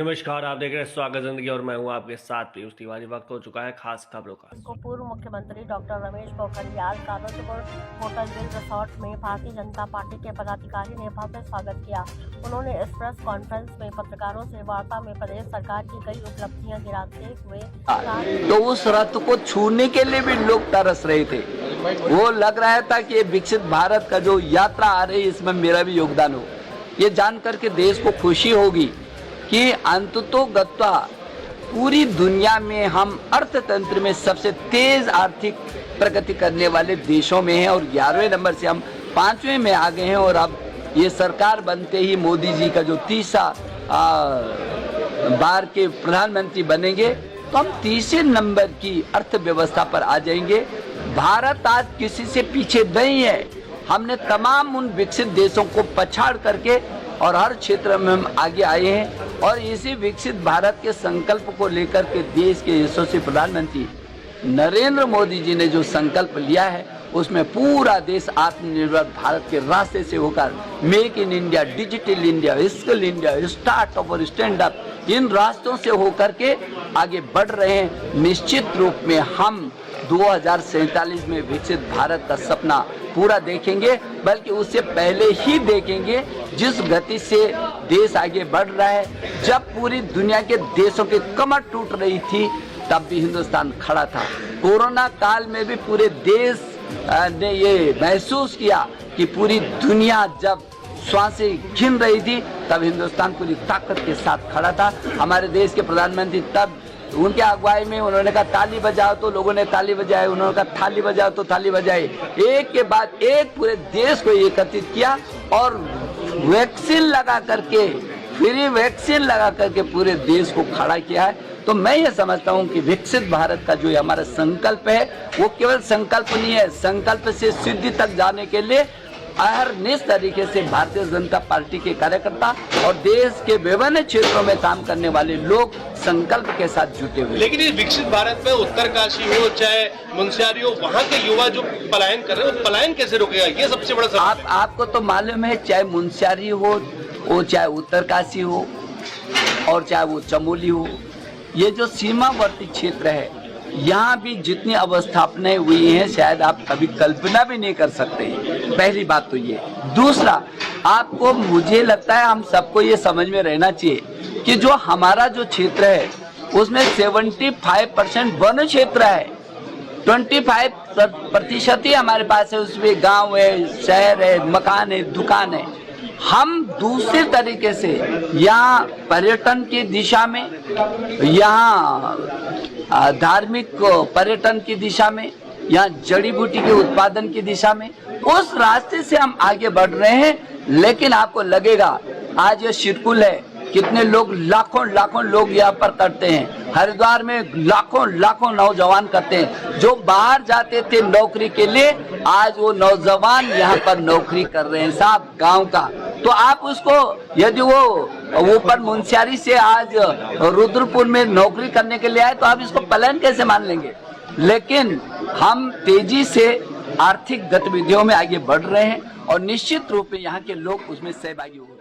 नमस्कार, आप देख रहे हैं स्वागत जिंदगी और मैं हूं आपके साथ पीयूष तिवारी। वक्त हो चुका है खास खबरों का। पूर्व मुख्यमंत्री डॉक्टर रमेश पोखरियाल का आनंदपुर होटल दिल रिसोर्ट में भारतीय जनता पार्टी के पदाधिकारी ने भव्य स्वागत किया। उन्होंने इस प्रेस कॉन्फ्रेंस में पत्रकारों से वार्ता में प्रदेश सरकार की कई उपलब्धियां गिनाते हुए तो उस रथ को छूने के लिए भी लोग तरस रहे थे। वो लग रहा था कि विकसित भारत का जो यात्रा आ रही है इसमें मेरा भी योगदान हो। ये जान करके देश को खुशी होगी कि अंततोगत्वा पूरी दुनिया में हम अर्थतंत्र में सबसे तेज आर्थिक प्रगति करने वाले देशों में हैं और 11वें नंबर से हम 5वें में आ गए हैं। और अब ये सरकार बनते ही मोदी जी का जो तीसरा बार के प्रधानमंत्री बनेंगे तो हम तीसरे नंबर की अर्थव्यवस्था पर आ जाएंगे। भारत आज किसी से पीछे नहीं है। हमने तमाम उन विकसित देशों को पछाड़ करके और हर क्षेत्र में हम आगे आए हैं और इसी विकसित भारत के संकल्प को लेकर के देश के यशस्वी प्रधानमंत्री नरेंद्र मोदी जी ने जो संकल्प लिया है उसमें पूरा देश आत्मनिर्भर भारत के रास्ते से होकर make in India, digital India, skill India, startup और स्टैंड अप इन रास्तों से होकर के आगे बढ़ रहे हैं। निश्चित रूप में हम 2047 में विकसित भारत का सपना पूरा देखेंगे, बल्कि उससे पहले ही देखेंगे। जिस गति से देश आगे बढ़ रहा है, जब पूरी दुनिया के देशों की कमर टूट रही थी तब भी हिंदुस्तान खड़ा था। कोरोना काल में भी पूरे देश ने ये महसूस किया कि पूरी दुनिया जब श्वासें घिन रही थी तब हिंदुस्तान पूरी ताकत के साथ खड़ा था। हमारे देश के प्रधानमंत्री तब उनके अगुवाई में उन्होंने कहा ताली बजाओ तो लोगों ने ताली बजाई, उन्होंने कहा थाली बजाओ तो थाली बजाई। एक के बाद एक पूरे देश को एकत्रित किया और वैक्सीन लगा करके, फ्री वैक्सीन लगा करके पूरे देश को खड़ा किया है। तो मैं ये समझता हूँ कि विकसित भारत का जो हमारा संकल्प है वो केवल संकल्प नहीं है, संकल्प से सिद्धि तक जाने के लिए अहरनिश तरीके से भारतीय जनता पार्टी के कार्यकर्ता और देश के विभिन्न क्षेत्रों में काम करने वाले लोग संकल्प के साथ जुटे हुए। लेकिन इस विकसित भारत में उत्तरकाशी हो चाहे मुंशियारी हो, वहाँ के युवा जो पलायन कर रहे हैं, पलायन कैसे रोकेगा? ये सबसे बड़ा सवाल। आपको तो मालूम है, चाहे मुंशियारी हो चाहे उत्तरकाशी हो और चाहे वो चमोली हो, ये जो सीमावर्ती क्षेत्र है यहाँ भी जितनी अवस्थापनाएं हुई हैं शायद आप कभी कल्पना भी नहीं कर सकते। पहली बात तो ये। दूसरा, आपको मुझे लगता है हम सबको ये समझ में रहना चाहिए कि जो हमारा जो क्षेत्र है उसमें 75% वन क्षेत्र है, 25% ही हमारे पास है, उसमें गांव है, शहर है, मकान है, दुकान है। हम दूसरे तरीके से यहाँ पर्यटन की दिशा में, यहाँ धार्मिक पर्यटन की दिशा में, यहाँ जड़ी बूटी के उत्पादन की दिशा में, उस रास्ते से हम आगे बढ़ रहे हैं। लेकिन आपको लगेगा आज ये शिरकुल है, कितने लोग, लाखों लोग यहाँ पर करते हैं। हरिद्वार में लाखों नौजवान करते हैं जो बाहर जाते थे नौकरी के लिए, आज वो नौजवान यहाँ पर नौकरी कर रहे हैं साहब गांव का। तो आप उसको, यदि वो ऊपर मुंशियारी से आज रुद्रपुर में नौकरी करने के लिए आए तो आप इसको पलायन कैसे मान लेंगे? लेकिन हम तेजी से आर्थिक गतिविधियों में आगे बढ़ रहे हैं और निश्चित रूप में यहाँ के लोग उसमें सहभागी हो।